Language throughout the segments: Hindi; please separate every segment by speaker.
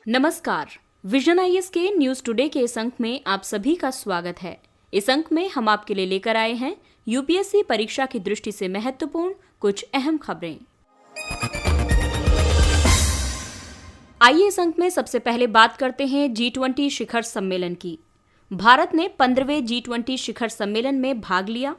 Speaker 1: नमस्कार। विजन आईएएस के न्यूज टुडे के इस अंक में आप सभी का स्वागत है। इस अंक में हम आपके लिए लेकर आए हैं यूपीएससी परीक्षा की दृष्टि से महत्वपूर्ण कुछ अहम खबरें। आइए इस अंक में सबसे पहले बात करते हैं G20 शिखर सम्मेलन की। भारत ने 15वें G20 शिखर सम्मेलन में भाग लिया।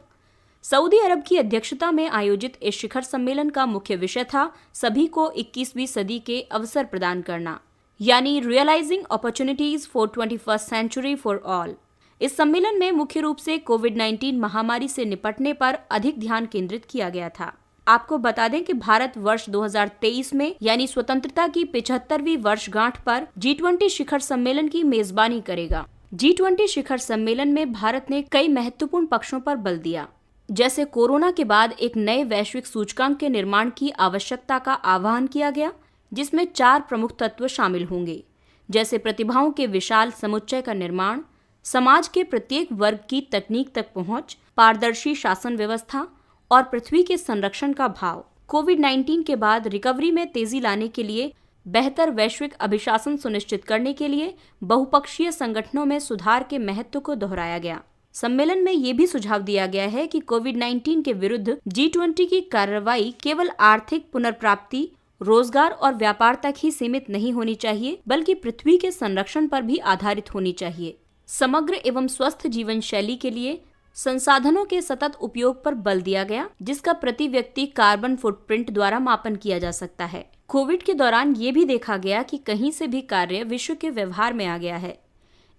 Speaker 1: सऊदी अरब की अध्यक्षता में आयोजित इस शिखर सम्मेलन का मुख्य विषय था सभी को 21वीं सदी के अवसर प्रदान करना, यानी realising opportunities for 21st century for all. इस सम्मेलन में मुख्य रूप से कोविड-19 महामारी से निपटने पर अधिक ध्यान केंद्रित किया गया था। आपको बता दें कि भारत वर्ष 2023 में यानी स्वतंत्रता की 75वीं वर्षगांठ पर G20 शिखर सम्मेलन की मेजबानी करेगा। G20 शिखर सम्मेलन में भारत ने कई महत्वपूर्ण पक्षों पर बल दिया, जैसे कोरोना के बाद एक नए वैश्विक सूचकांक के निर्माण की आवश्यकता का आह्वान किया गया, जिसमें 4 प्रमुख तत्व शामिल होंगे, जैसे प्रतिभाओं के विशाल समुच्चय का निर्माण, समाज के प्रत्येक वर्ग की तकनीक तक पहुंच, पारदर्शी शासन व्यवस्था और पृथ्वी के संरक्षण का भाव। कोविड-19 के बाद रिकवरी में तेजी लाने के लिए, बेहतर वैश्विक अभिशासन सुनिश्चित करने के लिए बहुपक्षीय संगठनों में सुधार के महत्व को दोहराया गया। सम्मेलन में ये भी सुझाव दिया गया है कि कोविड-19 के विरुद्ध G20 की कार्रवाई केवल आर्थिक पुनर्प्राप्ति, रोजगार और व्यापार तक ही सीमित नहीं होनी चाहिए, बल्कि पृथ्वी के संरक्षण पर भी आधारित होनी चाहिए। समग्र एवं स्वस्थ जीवन शैली के लिए संसाधनों के सतत उपयोग पर बल दिया गया, जिसका प्रति व्यक्ति कार्बन फुटप्रिंट द्वारा मापन किया जा सकता है। कोविड के दौरान ये भी देखा गया कि कहीं से भी कार्य विश्व के व्यवहार में आ गया है।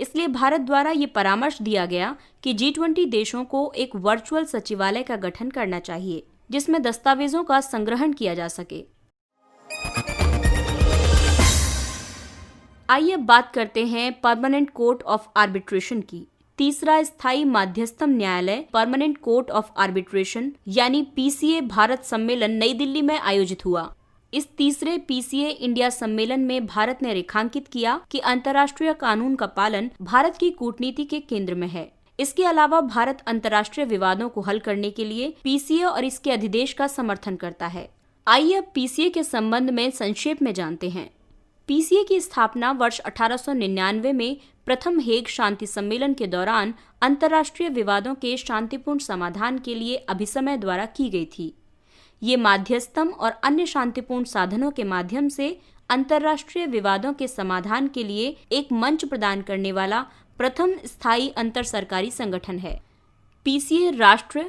Speaker 1: इसलिए भारत द्वारा ये परामर्श दिया गया कि G20 देशों को एक वर्चुअल सचिवालय का गठन करना चाहिए, जिसमें दस्तावेजों का संग्रहण किया जा सके। आइए अब बात करते हैं परमानेंट कोर्ट ऑफ आर्बिट्रेशन की। तीसरा स्थायी माध्यस्थम न्यायालय परमानेंट कोर्ट ऑफ आर्बिट्रेशन यानी PCA भारत सम्मेलन नई दिल्ली में आयोजित हुआ। इस तीसरे PCA इंडिया सम्मेलन में भारत ने रेखांकित किया कि अंतर्राष्ट्रीय कानून का पालन भारत की कूटनीति के केंद्र में है। इसके अलावा भारत अंतर्राष्ट्रीय विवादों को हल करने के लिए PCA और इसके अधिदेश का समर्थन करता है। आइए अब PCA के संबंध में संक्षेप में जानते हैं। PCA की स्थापना वर्ष 1899 में प्रथम हेग शांति सम्मेलन के दौरान अंतर्राष्ट्रीय विवादों के शांतिपूर्ण समाधान के लिए अभिसमय द्वारा की गई थी। ये माध्यस्थम और अन्य शांतिपूर्ण साधनों के माध्यम से अंतर्राष्ट्रीय विवादों के समाधान के लिए एक मंच प्रदान करने वाला प्रथम स्थायी अंतर सरकारी संगठन है। PCA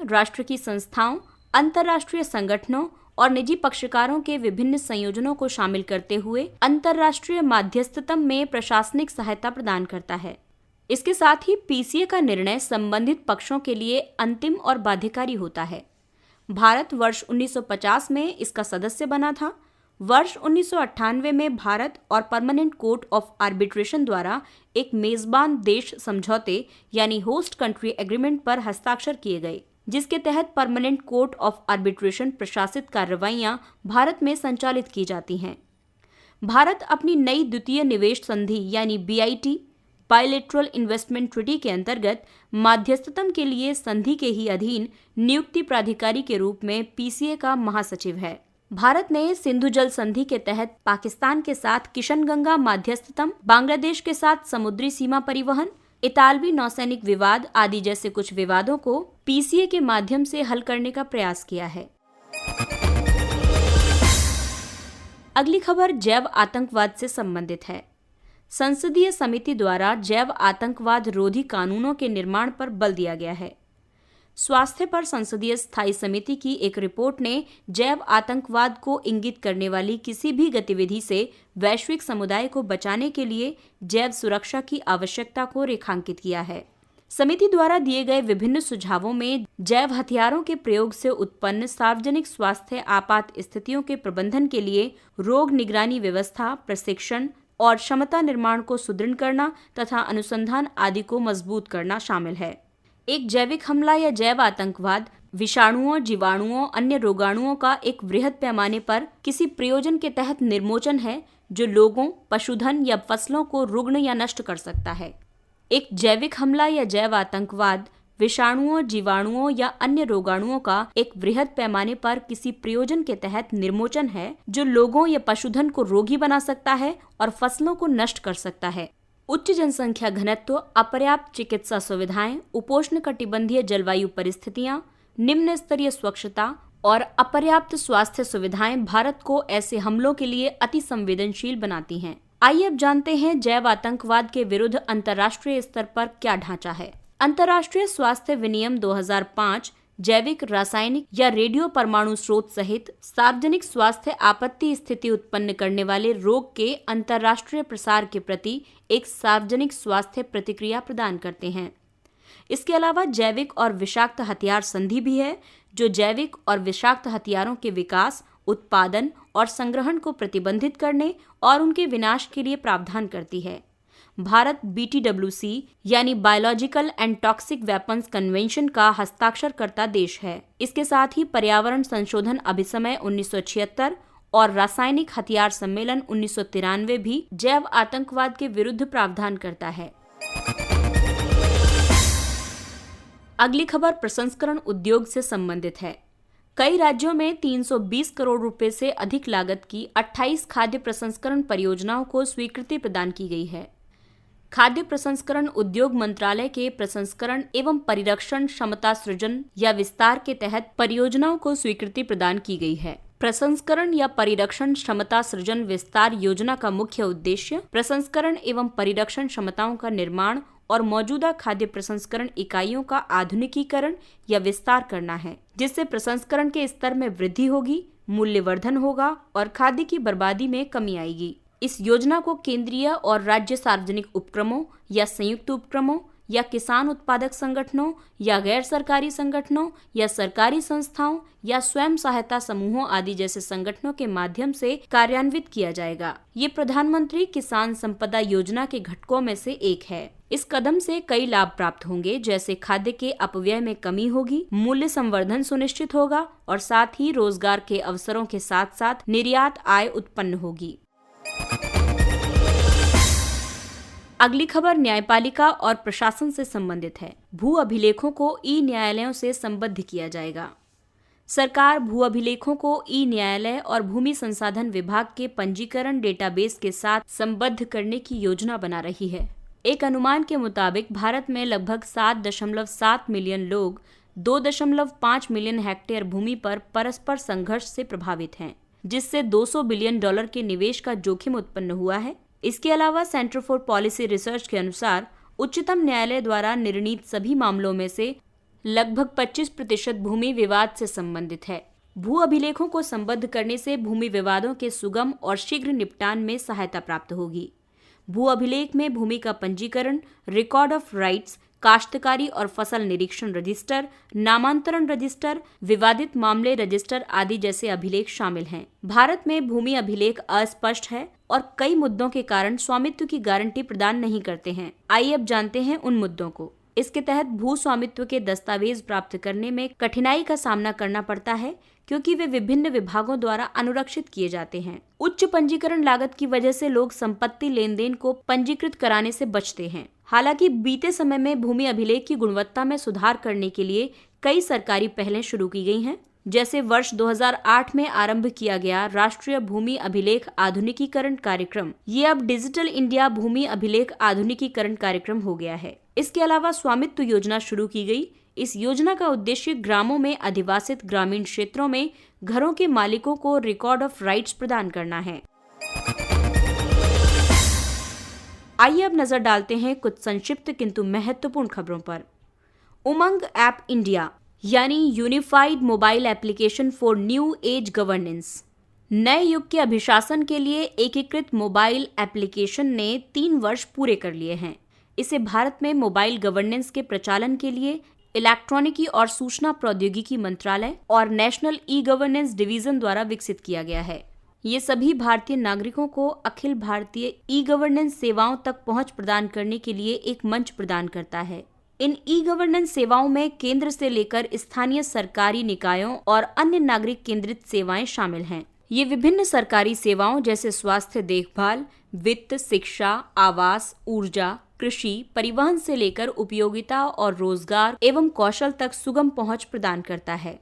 Speaker 1: राष्ट्र की संस्थाओं, अंतर्राष्ट्रीय संगठनों और निजी पक्षकारों के विभिन्न संयोजनों को शामिल करते हुए अंतर्राष्ट्रीय माध्यस्थतम में प्रशासनिक सहायता प्रदान करता है। इसके साथ ही PCA का निर्णय संबंधित पक्षों के लिए अंतिम और बाध्यकारी होता है। भारत वर्ष 1950 में इसका सदस्य बना था। वर्ष 1998 में भारत और परमानेंट कोर्ट ऑफ आर्बिट्रेशन द्वारा एक मेजबान देश समझौते यानी होस्ट कंट्री एग्रीमेंट पर हस्ताक्षर किए गए, जिसके तहत परमानेंट कोर्ट ऑफ आर्बिट्रेशन प्रशासित कार्रवाइयां भारत में संचालित की जाती हैं। भारत अपनी नई द्वितीय निवेश संधि यानी BIT बायलैटरल इन्वेस्टमेंट ट्रीटी के अंतर्गत माध्यस्थतम के लिए संधि के ही अधीन नियुक्ति प्राधिकारी के रूप में PCA का महासचिव है। भारत ने सिंधु जल संधि के तहत पाकिस्तान के साथ किशनगंगा माध्यस्थतम, बांग्लादेश के साथ समुद्री सीमा परिवहन, इतालवी नौसैनिक विवाद आदि जैसे कुछ विवादों को PCA के माध्यम से हल करने का प्रयास किया है। अगली खबर जैव आतंकवाद से संबंधित है। संसदीय समिति द्वारा जैव आतंकवाद रोधी कानूनों के निर्माण पर बल दिया गया है। स्वास्थ्य पर संसदीय स्थायी समिति की एक रिपोर्ट ने जैव आतंकवाद को इंगित करने वाली किसी भी गतिविधि से वैश्विक समुदाय को बचाने के लिए जैव सुरक्षा की आवश्यकता को रेखांकित किया है। समिति द्वारा दिए गए विभिन्न सुझावों में जैव हथियारों के प्रयोग से उत्पन्न सार्वजनिक स्वास्थ्य आपात स्थितियों के प्रबंधन के लिए रोग निगरानी व्यवस्था, प्रशिक्षण और क्षमता निर्माण को सुदृढ़ करना तथा अनुसंधान आदि को मजबूत करना शामिल है। एक जैविक हमला या जैव आतंकवाद विषाणुओं, जीवाणुओं, अन्य रोगाणुओं का एक वृहद पैमाने पर किसी प्रयोजन के तहत निर्मोचन है जो लोगों, पशुधन या फसलों को रुग्ण या नष्ट कर सकता है। एक जैविक हमला या जैव आतंकवाद विषाणुओं, जीवाणुओं या अन्य रोगाणुओं का एक वृहद पैमाने पर किसी प्रयोजन के तहत निर्मोचन है जो लोगों या पशुधन को रोगी बना सकता है और फसलों को नष्ट कर सकता है। उच्च जनसंख्या घनत्व, अपर्याप्त चिकित्सा सुविधाएं, उपोष्णकटिबंधीय जलवायु परिस्थितियां, निम्न स्तरीय स्वच्छता और अपर्याप्त स्वास्थ्य सुविधाएं भारत को ऐसे हमलों के लिए अति संवेदनशील बनाती हैं। आइए अब जानते हैं जैव आतंकवाद के विरुद्ध अंतर्राष्ट्रीय स्तर पर क्या ढांचा है। अंतर्राष्ट्रीय स्वास्थ्य विनियम 2005 जैविक, रासायनिक या रेडियो परमाणु स्रोत सहित सार्वजनिक स्वास्थ्य आपत्ति स्थिति उत्पन्न करने वाले रोग के अंतर्राष्ट्रीय प्रसार के प्रति एक सार्वजनिक स्वास्थ्य प्रतिक्रिया प्रदान करते हैं। इसके अलावा जैविक और विषाक्त हथियार संधि भी है जो जैविक और विषाक्त हथियारों के विकास, उत्पादन और संग्रहण को प्रतिबंधित करने और उनके विनाश के लिए प्रावधान करती है। भारत BTWC यानी biological and toxic weapons convention का हस्ताक्षरकर्ता देश है। इसके साथ ही पर्यावरण संशोधन अभिसमय 1976 और रासायनिक हथियार सम्मेलन 1993 भी जैव आतंकवाद के विरुद्ध प्रावधान करता है। अगली खबर प्रसंस्करण उद्योग से संबंधित है। कई राज्यों में 320 करोड़ रुपए से अधिक लागत की 28 खाद्य प्रसंस्करण परियोजनाओं को स्वीकृति प्रदान की गई है। खाद्य प्रसंस्करण उद्योग मंत्रालय के प्रसंस्करण एवं परिरक्षण क्षमता सृजन या विस्तार के तहत परियोजनाओं को स्वीकृति प्रदान की गई है। प्रसंस्करण या परिरक्षण क्षमता सृजन विस्तार योजना का मुख्य उद्देश्य प्रसंस्करण एवं परिरक्षण क्षमताओं का निर्माण और मौजूदा खाद्य प्रसंस्करण इकाइयों का आधुनिकीकरण या विस्तार करना है, जिससे प्रसंस्करण के स्तर में वृद्धि होगी, मूल्यवर्धन होगा और खाद्य की बर्बादी में कमी आएगी। इस योजना को केंद्रीय और राज्य सार्वजनिक उपक्रमों या संयुक्त उपक्रमों या किसान उत्पादक संगठनों या गैर सरकारी संगठनों या सरकारी संस्थाओं या स्वयं सहायता समूहों आदि जैसे संगठनों के माध्यम से कार्यान्वित किया जाएगा। ये प्रधानमंत्री किसान संपदा योजना के घटकों में से एक है। इस कदम से कई लाभ प्राप्त होंगे, जैसे खाद्य के अपव्यय में कमी होगी, मूल्य संवर्धन सुनिश्चित होगा और साथ ही रोजगार के अवसरों के साथ साथ निर्यात आय उत्पन्न होगी। अगली खबर न्यायपालिका और प्रशासन से संबंधित है। भू अभिलेखों को ई न्यायालयों से संबद्ध किया जाएगा। सरकार भू अभिलेखों को ई न्यायालय और भूमि संसाधन विभाग के पंजीकरण डेटाबेस के साथ संबद्ध करने की योजना बना रही है। एक अनुमान के मुताबिक भारत में लगभग 7.7 मिलियन लोग 2.5 मिलियन हेक्टेयर भूमि पर परस्पर संघर्ष से प्रभावित हैं, जिससे $200 बिलियन के निवेश का जोखिम उत्पन्न हुआ है। इसके अलावा सेंटर फॉर पॉलिसी रिसर्च के अनुसार उच्चतम न्यायालय द्वारा निर्णीत सभी मामलों में से लगभग 25% भूमि विवाद से संबंधित है। भू अभिलेखों को संबद्ध करने से भूमि विवादों के सुगम और शीघ्र निपटान में सहायता प्राप्त होगी। भू अभिलेख में भूमि का पंजीकरण, रिकॉर्ड ऑफ राइट्स, काश्तकारी और फसल निरीक्षण रजिस्टर, नामांतरण रजिस्टर, विवादित मामले रजिस्टर आदि जैसे अभिलेख शामिल हैं। भारत में भूमि अभिलेख अस्पष्ट है और कई मुद्दों के कारण स्वामित्व की गारंटी प्रदान नहीं करते हैं। आइए अब जानते हैं उन मुद्दों को। इसके तहत भू स्वामित्व के दस्तावेज प्राप्त करने में कठिनाई का सामना करना पड़ता है, क्योंकि वे विभिन्न विभागों द्वारा अनुरक्षित किए जाते हैं। उच्च पंजीकरण लागत की वजह से लोग संपत्ति लेन देन को पंजीकृत कराने से बचते हैं। हालांकि बीते समय में भूमि अभिलेख की गुणवत्ता में सुधार करने के लिए कई सरकारी पहलें शुरू की गई हैं, जैसे वर्ष 2008 में आरंभ किया गया राष्ट्रीय भूमि अभिलेख आधुनिकीकरण कार्यक्रम। ये अब डिजिटल इंडिया भूमि अभिलेख आधुनिकीकरण कार्यक्रम हो गया है। इसके अलावा स्वामित्व योजना शुरू की गई। इस योजना का उद्देश्य ग्रामों में अधिवासित ग्रामीण क्षेत्रों में घरों के मालिकों को रिकॉर्ड ऑफ राइट्स प्रदान करना है। आइए अब नजर डालते हैं कुछ संक्षिप्त किंतु महत्वपूर्ण खबरों पर। उमंग ऐप इंडिया यानी unified mobile application for new age governance, नए युग के अभिशासन के लिए एकीकृत मोबाइल एप्लीकेशन ने 3 वर्ष पूरे कर लिए हैं। इसे भारत में मोबाइल गवर्नेंस के प्रचालन के लिए इलेक्ट्रॉनिकी और सूचना प्रौद्योगिकी मंत्रालय और नेशनल ई गवर्नेंस डिवीजन द्वारा विकसित किया गया है। ये सभी भारतीय नागरिकों को अखिल भारतीय ई गवर्नेंस सेवाओं तक पहुंच प्रदान करने के लिए एक मंच प्रदान करता है। इन ई गवर्नेंस सेवाओं में केंद्र से लेकर स्थानीय सरकारी निकायों और अन्य नागरिक केंद्रित सेवाएं शामिल हैं। ये विभिन्न सरकारी सेवाओं जैसे स्वास्थ्य देखभाल, वित्त, शिक्षा, आवास, ऊर्जा, कृषि, परिवहन से लेकर उपयोगिता और रोजगार एवं कौशल तक सुगम पहुंच प्रदान करता है।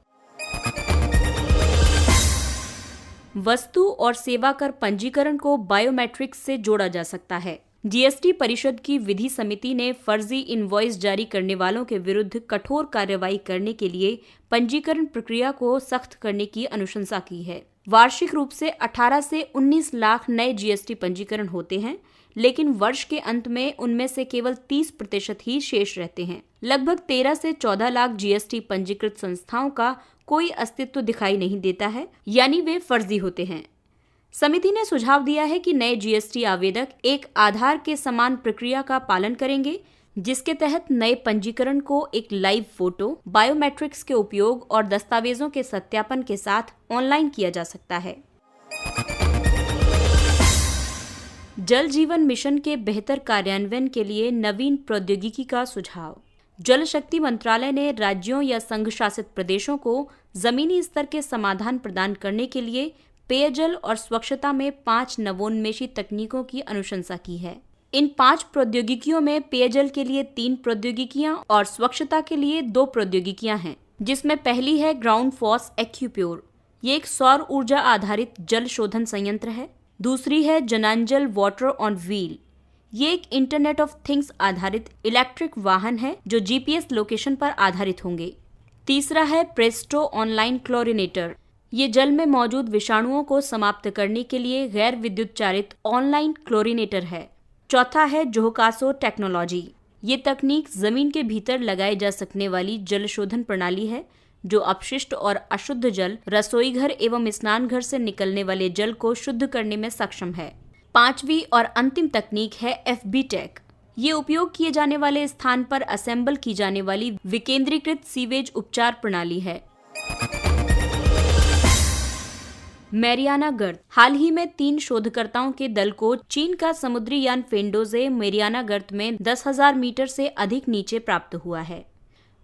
Speaker 1: वस्तु और सेवा कर पंजीकरण को बायोमेट्रिक्स से जोड़ा जा सकता है। जीएसटी परिषद की विधि समिति ने फर्जी इनवॉइस जारी करने वालों के विरुद्ध कठोर कार्रवाई करने के लिए पंजीकरण प्रक्रिया को सख्त करने की अनुशंसा की है। वार्षिक रूप से 18 से 19 लाख नए जीएसटी पंजीकरण होते हैं, लेकिन वर्ष के अंत में उनमें से केवल 30% ही शेष रहते हैं। लगभग 13 से 14 लाख जीएसटी पंजीकृत संस्थाओं का कोई अस्तित्व दिखाई नहीं देता है, यानी वे फर्जी होते हैं। समिति ने सुझाव दिया है कि नए जीएसटी आवेदक एक आधार के समान प्रक्रिया का पालन करेंगे, जिसके तहत नए पंजीकरण को एक लाइव फोटो, बायोमेट्रिक्स के उपयोग और दस्तावेजों के सत्यापन के साथ ऑनलाइन किया जा सकता है। जल जीवन मिशन के बेहतर कार्यान्वयन के लिए नवीन प्रौद्योगिकी का सुझाव। जल शक्ति मंत्रालय ने राज्यों या संघ शासित प्रदेशों को जमीनी स्तर के समाधान प्रदान करने के लिए पेयजल और स्वच्छता में 5 नवोन्मेषी तकनीकों की अनुशंसा की है। इन 5 प्रौद्योगिकियों में पेयजल के लिए 3 प्रौद्योगिकियां और स्वच्छता के लिए 2 प्रौद्योगिकियां हैं, जिसमें पहली है ग्राउंड फॉस एक्यूप्योर। ये एक सौर ऊर्जा आधारित जल शोधन संयंत्र है। दूसरी है जनांजल वाटर ऑन व्हील। ये एक इंटरनेट ऑफ थिंग्स आधारित इलेक्ट्रिक वाहन है जो जीपीएस लोकेशन पर आधारित होंगे। तीसरा है प्रेस्टो ऑनलाइन क्लोरिनेटर। ये जल में मौजूद विषाणुओं को समाप्त करने के लिए गैर विद्युत चालित ऑनलाइन क्लोरिनेटर है। चौथा है जोहकासो टेक्नोलॉजी। ये तकनीक जमीन के भीतर लगाए जा सकने वाली जल शोधन प्रणाली है, जो अपशिष्ट और अशुद्ध जल, रसोई घर एवं स्नान घर से निकलने वाले जल को शुद्ध करने में सक्षम है। पांचवी और अंतिम तकनीक है एफबी टेक। ये उपयोग किए जाने वाले स्थान पर असेंबल की जाने वाली विकेंद्रीकृत सीवेज उपचार प्रणाली है। मैरियाना गर्त। हाल ही में 3 शोधकर्ताओं के दल को चीन का समुद्री यान फेंडोजे मैरियाना गर्त में 10,000 मीटर से अधिक नीचे प्राप्त हुआ है।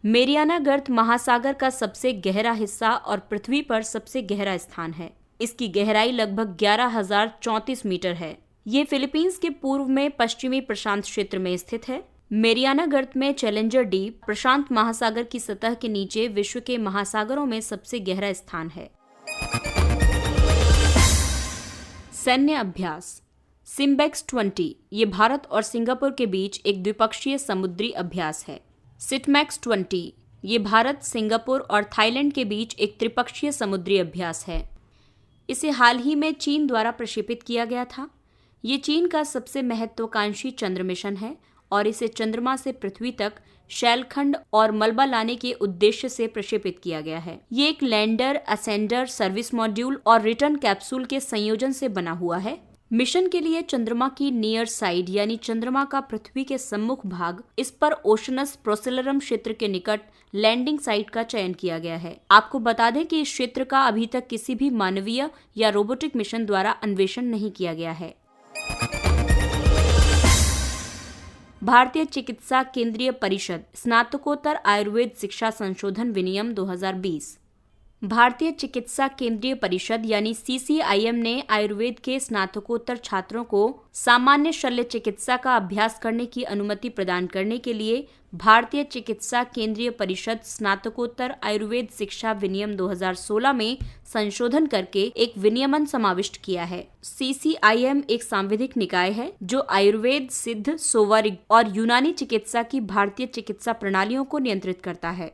Speaker 1: मैरियाना गर्त महासागर का सबसे गहरा हिस्सा और पृथ्वी पर सबसे गहरा स्थान है। इसकी गहराई लगभग 11,034 मीटर है। ये फिलीपींस के पूर्व में पश्चिमी प्रशांत क्षेत्र में स्थित है। मैरियाना गर्त में चैलेंजर डीप प्रशांत महासागर की सतह के नीचे विश्व के महासागरों में सबसे गहरा स्थान है। सैन्य अभ्यास सिम्बेक्स 20 ये भारत और सिंगापुर के बीच एक द्विपक्षीय समुद्री अभ्यास है। सिटमैक्स 20 ये भारत, सिंगापुर और थाईलैंड के बीच एक त्रिपक्षीय समुद्री अभ्यास है। इसे हाल ही में चीन द्वारा प्रक्षेपित किया गया था। ये चीन का सबसे महत्वाकांक्षी चंद्र मिशन है और इसे चंद्रमा से पृथ्वी तक शैलखंड और मलबा लाने के उद्देश्य से प्रक्षेपित किया गया है। ये एक लैंडर, असेंडर, सर्विस मॉड्यूल और रिटर्न कैप्सूल के संयोजन से बना हुआ है। मिशन के लिए चंद्रमा की नियर साइड यानी चंद्रमा का पृथ्वी के सम्मुख भाग, इस पर ओशनस प्रोसेलरम क्षेत्र के निकट लैंडिंग साइट का चयन किया गया है। आपको बता दें कि इस क्षेत्र का अभी तक किसी भी मानवीय या रोबोटिक मिशन द्वारा अन्वेषण नहीं किया गया है। भारतीय चिकित्सा केंद्रीय परिषद स्नातकोत्तर आयुर्वेद शिक्षा संशोधन विनियम 2020। भारतीय चिकित्सा केंद्रीय परिषद यानी सीसीआईएम ने आयुर्वेद के स्नातकोत्तर छात्रों को सामान्य शल्य चिकित्सा का अभ्यास करने की अनुमति प्रदान करने के लिए भारतीय चिकित्सा केंद्रीय परिषद स्नातकोत्तर आयुर्वेद शिक्षा विनियम 2016 में संशोधन करके एक विनियमन समाविष्ट किया है। सीसीआईएम एक सांविधिक निकाय है जो आयुर्वेद, सिद्ध, सोवरिग और यूनानी चिकित्सा की भारतीय चिकित्सा प्रणालियों को नियंत्रित करता है।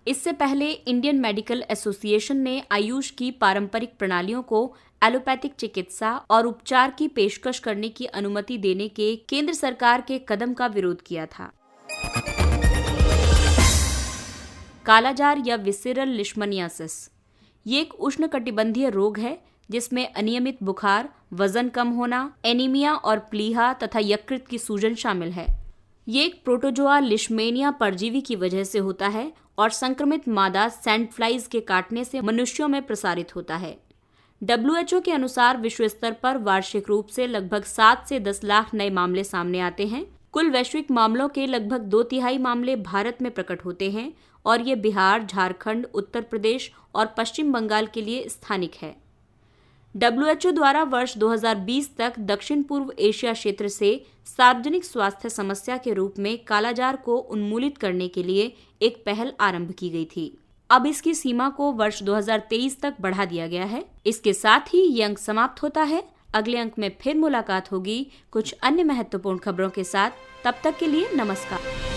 Speaker 1: इससे पहले इंडियन मेडिकल एसोसिएशन ने आयुष की पारंपरिक प्रणालियों को एलोपैथिक चिकित्सा और उपचार की पेशकश करने की अनुमति देने के केंद्र सरकार के कदम का विरोध किया था। कालाजार या विसेरल लिशमनियासिस ये एक उष्णकटिबंधीय रोग है जिसमें अनियमित बुखार, वजन कम होना, एनीमिया और प्लीहा तथा यकृत की सूजन शामिल है। ये एक प्रोटोजोआ लिशमेनिया परजीवी की वजह से होता है और संक्रमित मादा सैंडफ्लाइज के काटने से मनुष्यों में प्रसारित होता है। WHO के अनुसार विश्व स्तर पर वार्षिक रूप से लगभग 7 से 10 लाख नए मामले सामने आते हैं। कुल वैश्विक मामलों के लगभग 2/3 मामले भारत में प्रकट होते हैं और ये बिहार, झारखंड, उत्तर प्रदेश और पश्चिम बंगाल के लिए स्थानिक है। WHO द्वारा वर्ष 2020 तक दक्षिण पूर्व एशिया क्षेत्र से सार्वजनिक स्वास्थ्य समस्या के रूप में कालाजार को उन्मूलित करने के लिए एक पहल आरंभ की गई थी। अब इसकी सीमा को वर्ष 2023 तक बढ़ा दिया गया है। इसके साथ ही ये अंक समाप्त होता है। अगले अंक में फिर मुलाकात होगी कुछ अन्य महत्वपूर्ण खबरों के साथ। तब तक के लिए नमस्कार।